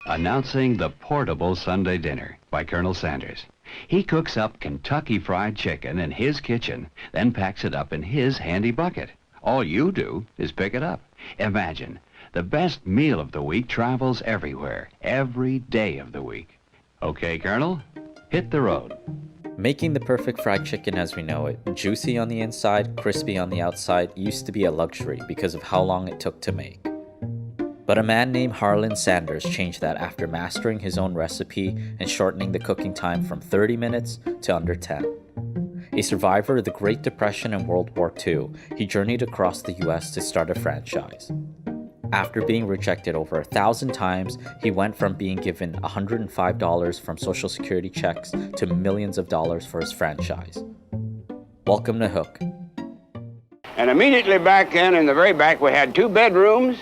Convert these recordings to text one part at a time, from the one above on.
Announcing the portable Sunday dinner by Colonel Sanders. He cooks up Kentucky Fried Chicken in his kitchen, then packs it up in his handy bucket. All you do is pick it up. Imagine, the best meal of the week travels everywhere, every day of the week. Okay, Colonel, hit the road. Making the perfect fried chicken as we know it, juicy on the inside, crispy on the outside, used to be a luxury because of how long it took to make. But a man named Harlan Sanders changed that after mastering his own recipe and shortening the cooking time from 30 minutes to under 10. A survivor of the Great Depression and World War II, he journeyed across the US to start a franchise. After being rejected over 1,000 times, he went from being given $105 from Social Security checks to millions of dollars for his franchise. Welcome to Hook. And immediately back in the very back, we had 2 bedrooms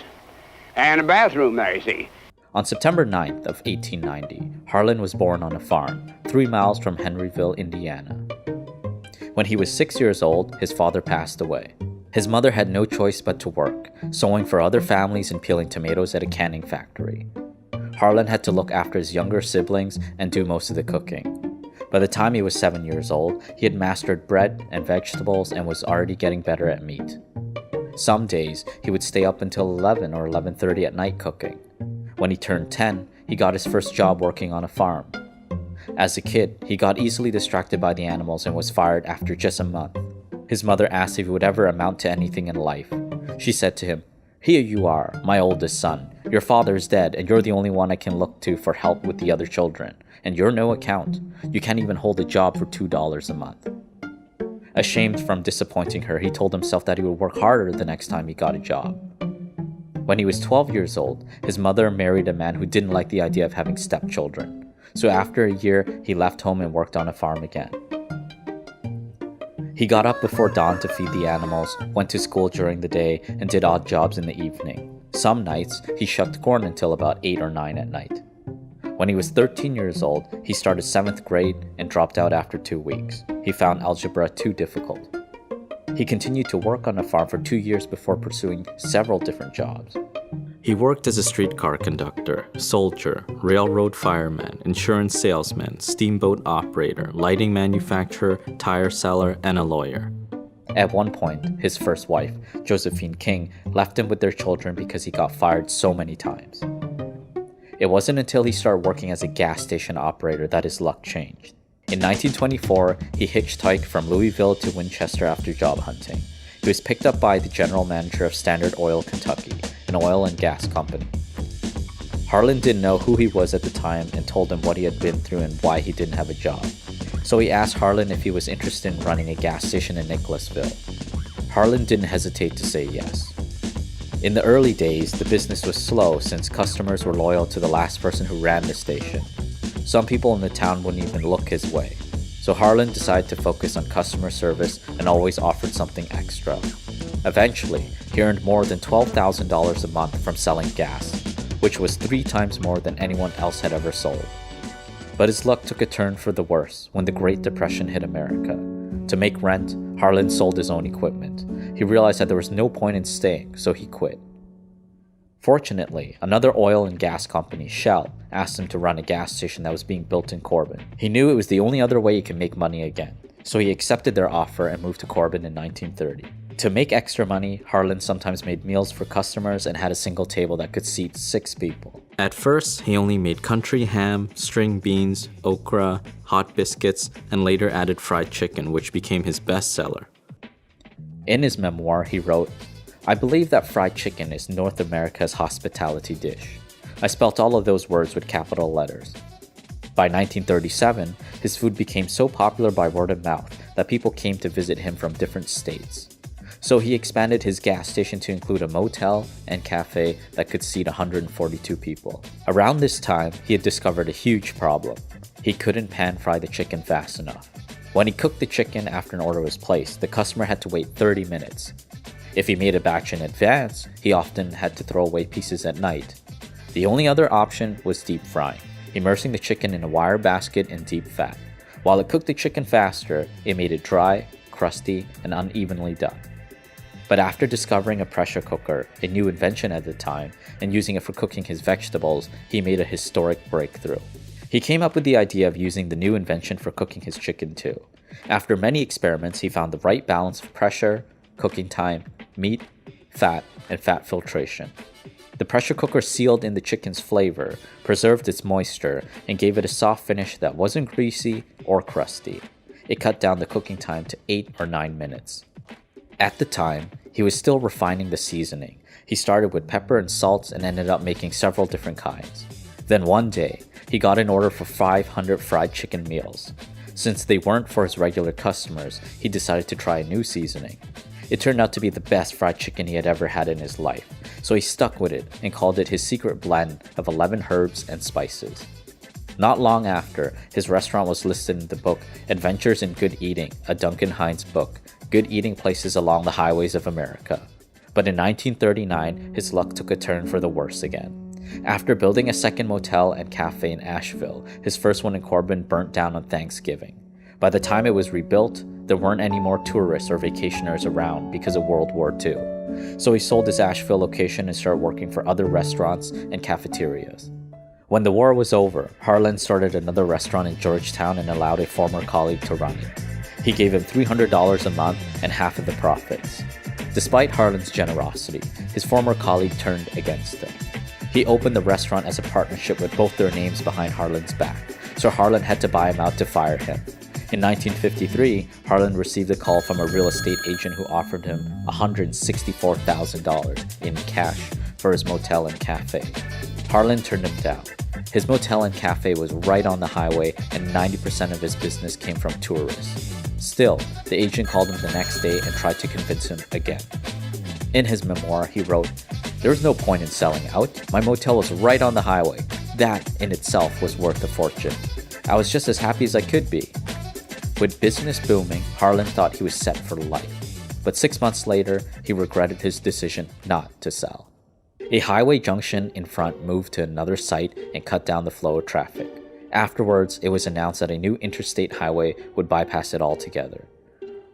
and a bathroom there, you see. On September 9th of 1890, Harlan was born on a farm 3 miles from Henryville, Indiana. When he was 6 years old, his father passed away. His mother had no choice but to work, sewing for other families and peeling tomatoes at a canning factory. Harlan had to look after his younger siblings and do most of the cooking. By the time he was 7 years old, he had mastered bread and vegetables and was already getting better at meat. Some days, he would stay up until 11 or 11:30 at night cooking. When he turned 10, he got his first job working on a farm. As a kid, he got easily distracted by the animals and was fired after just a month. His mother asked if he would ever amount to anything in life. She said to him, "Here you are, my oldest son. Your father is dead, and you're the only one I can look to for help with the other children. And you're no account. You can't even hold a job for $2 a month." Ashamed from disappointing her, he told himself that he would work harder the next time he got a job. When he was 12 years old, his mother married a man who didn't like the idea of having stepchildren. So after a year, he left home and worked on a farm again. He got up before dawn to feed the animals, went to school during the day, and did odd jobs in the evening. Some nights, he shucked corn until about 8 or 9 at night. When he was 13 years old, he started 7th grade and dropped out after 2 weeks. He found algebra too difficult. He continued to work on a farm for 2 years before pursuing several different jobs. He worked as a streetcar conductor, soldier, railroad fireman, insurance salesman, steamboat operator, lighting manufacturer, tire seller, and a lawyer. At one point, his first wife, Josephine King, left him with their children because he got fired so many times. It wasn't until he started working as a gas station operator that his luck changed. In 1924, he hitchhiked from Louisville to Winchester after job hunting. He was picked up by the general manager of Standard Oil Kentucky, an oil and gas company. Harlan didn't know who he was at the time and told him what he had been through and why he didn't have a job. So he asked Harlan if he was interested in running a gas station in Nicholasville. Harlan didn't hesitate to say yes. In the early days, the business was slow since customers were loyal to the last person who ran the station. Some people in the town wouldn't even look his way. So Harlan decided to focus on customer service and always offered something extra. Eventually, he earned more than $12,000 a month from selling gas, which was 3 times more than anyone else had ever sold. But his luck took a turn for the worse when the Great Depression hit America. To make rent, Harlan sold his own equipment. He realized that there was no point in staying, so he quit. Fortunately, another oil and gas company, Shell, asked him to run a gas station that was being built in Corbin. He knew it was the only other way he could make money again, so he accepted their offer and moved to Corbin in 1930. To make extra money, Harlan sometimes made meals for customers and had a single table that could seat 6 people. At first, he only made country ham, string beans, okra, hot biscuits, and later added fried chicken, which became his bestseller. In his memoir, he wrote, "I believe that fried chicken is North America's hospitality dish. I spelt all of those words with capital letters." By 1937, his food became so popular by word of mouth that people came to visit him from different states. So he expanded his gas station to include a motel and cafe that could seat 142 people. Around this time, he had discovered a huge problem. He couldn't pan fry the chicken fast enough. When he cooked the chicken after an order was placed, the customer had to wait 30 minutes. If he made a batch in advance, he often had to throw away pieces at night. The only other option was deep frying, immersing the chicken in a wire basket in deep fat. While it cooked the chicken faster, it made it dry, crusty, and unevenly done. But after discovering a pressure cooker, a new invention at the time, and using it for cooking his vegetables, he made a historic breakthrough. He came up with the idea of using the new invention for cooking his chicken too. After many experiments, he found the right balance of pressure, cooking time, meat, fat, and fat filtration. The pressure cooker sealed in the chicken's flavor, preserved its moisture, and gave it a soft finish that wasn't greasy or crusty. It cut down the cooking time to 8 or 9 minutes. At the time, he was still refining the seasoning. He started with pepper and salts and ended up making several different kinds. Then one day, he got an order for 500 fried chicken meals. Since they weren't for his regular customers, he decided to try a new seasoning. It turned out to be the best fried chicken he had ever had in his life, so he stuck with it and called it his secret blend of 11 herbs and spices. Not long after, his restaurant was listed in the book Adventures in Good Eating, a Duncan Hines book, Good Eating Places Along the Highways of America. But in 1939, his luck took a turn for the worse again. After building a second motel and cafe in Asheville, his first one in Corbin burnt down on Thanksgiving. By the time it was rebuilt, there weren't any more tourists or vacationers around because of World War II. So he sold his Asheville location and started working for other restaurants and cafeterias. When the war was over, Harlan started another restaurant in Georgetown and allowed a former colleague to run it. He gave him $300 a month and half of the profits. Despite Harlan's generosity, his former colleague turned against him. He opened the restaurant as a partnership with both their names behind Harlan's back, so Harlan had to buy him out to fire him. In 1953, Harlan received a call from a real estate agent who offered him $164,000 in cash for his motel and cafe. Harlan turned him down. His motel and cafe was right on the highway, and 90% of his business came from tourists. Still, the agent called him the next day and tried to convince him again. In his memoir, he wrote, "There's no point in selling out. My motel was right on the highway. That in itself was worth a fortune. I was just as happy as I could be." With business booming, Harlan thought he was set for life. But 6 months later, he regretted his decision not to sell. A highway junction in front moved to another site and cut down the flow of traffic. Afterwards, it was announced that a new interstate highway would bypass it altogether.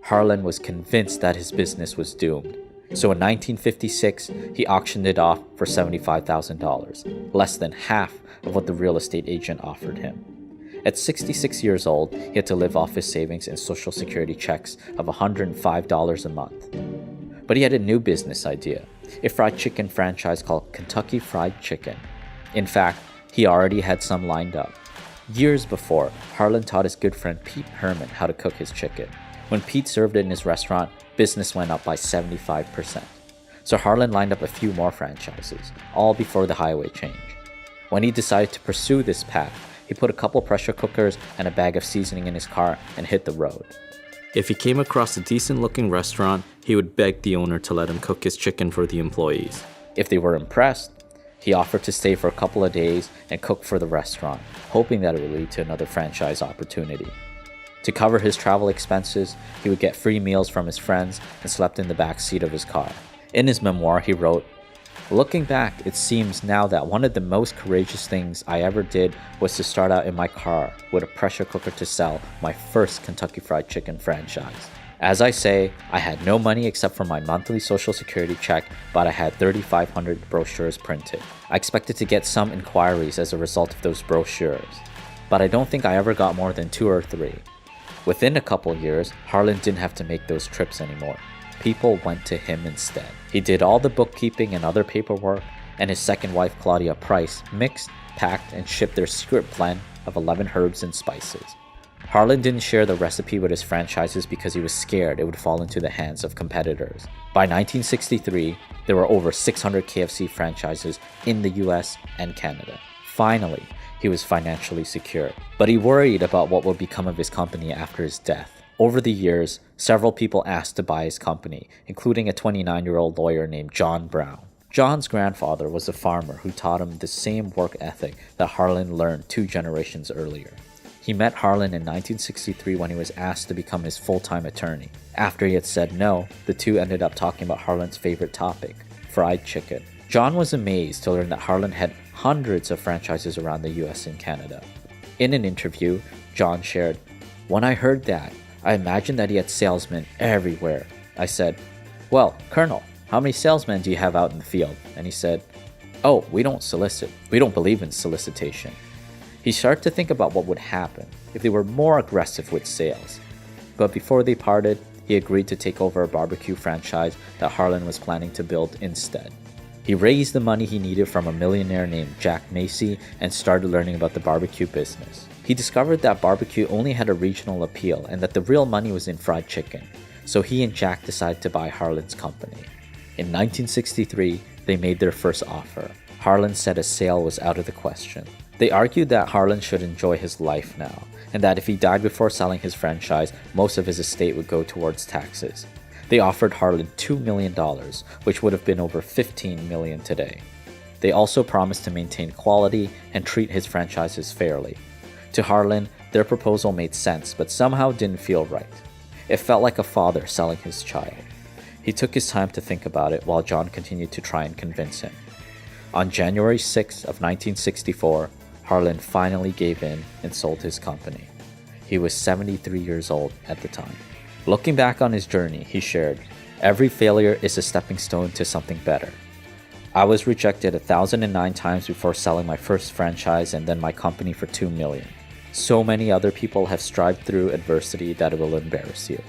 Harlan was convinced that his business was doomed. So in 1956, he auctioned it off for $75,000, less than half of what the real estate agent offered him. At 66 years old, he had to live off his savings and Social Security checks of $105 a month. But he had a new business idea, a fried chicken franchise called Kentucky Fried Chicken. In fact, he already had some lined up. Years before, Harlan taught his good friend Pete Herman how to cook his chicken. When Pete served it in his restaurant, business went up by 75%. So Harlan lined up a few more franchises, all before the highway change. When he decided to pursue this path, he put a couple pressure cookers and a bag of seasoning in his car and hit the road. If he came across a decent-looking restaurant, he would beg the owner to let him cook his chicken for the employees. If they were impressed, he offered to stay for a couple of days and cook for the restaurant, hoping that it would lead to another franchise opportunity. To cover his travel expenses, he would get free meals from his friends and slept in the back seat of his car. In his memoir, he wrote, "Looking back, it seems now that one of the most courageous things I ever did was to start out in my car with a pressure cooker to sell my first Kentucky Fried Chicken franchise. As I say, I had no money except for my monthly Social Security check, but I had 3,500 brochures printed. I expected to get some inquiries as a result of those brochures, but I don't think I ever got more than 2 or 3. Within a couple years, Harlan didn't have to make those trips anymore. People went to him instead. He did all the bookkeeping and other paperwork, and his second wife, Claudia Price, mixed, packed, and shipped their secret blend of 11 herbs and spices. Harlan didn't share the recipe with his franchises because he was scared it would fall into the hands of competitors. By 1963, there were over 600 KFC franchises in the US and Canada. Finally, he was financially secure, but he worried about what would become of his company after his death. Over the years, several people asked to buy his company, including a 29-year-old lawyer named John Brown. John's grandfather was a farmer who taught him the same work ethic that Harlan learned 2 generations earlier. He met Harlan in 1963 when he was asked to become his full-time attorney. After he had said no, the two ended up talking about Harlan's favorite topic, fried chicken. John was amazed to learn that Harlan had hundreds of franchises around the US and Canada. In an interview, John shared, "When I heard that, I imagined that he had salesmen everywhere. I said, "Well, Colonel, how many salesmen do you have out in the field?" And he said, "Oh, we don't solicit. We don't believe in solicitation." He started to think about what would happen if they were more aggressive with sales. But before they parted, he agreed to take over a barbecue franchise that Harlan was planning to build instead. He raised the money he needed from a millionaire named Jack Macy and started learning about the barbecue business. He discovered that barbecue only had a regional appeal and that the real money was in fried chicken, so he and Jack decided to buy Harlan's company. In 1963, they made their first offer. Harlan said a sale was out of the question. They argued that Harlan should enjoy his life now, and that if he died before selling his franchise, most of his estate would go towards taxes. They offered Harlan $2 million, which would have been over $15 million today. They also promised to maintain quality and treat his franchises fairly. To Harlan, their proposal made sense, but somehow didn't feel right. It felt like a father selling his child. He took his time to think about it while John continued to try and convince him. On January 6th of 1964, Harlan finally gave in and sold his company. He was 73 years old at the time. Looking back on his journey, he shared, "Every failure is a stepping stone to something better. I was rejected 1,009 times before selling my first franchise and then my company for $2 million. So many other people have strived through adversity that it will embarrass you.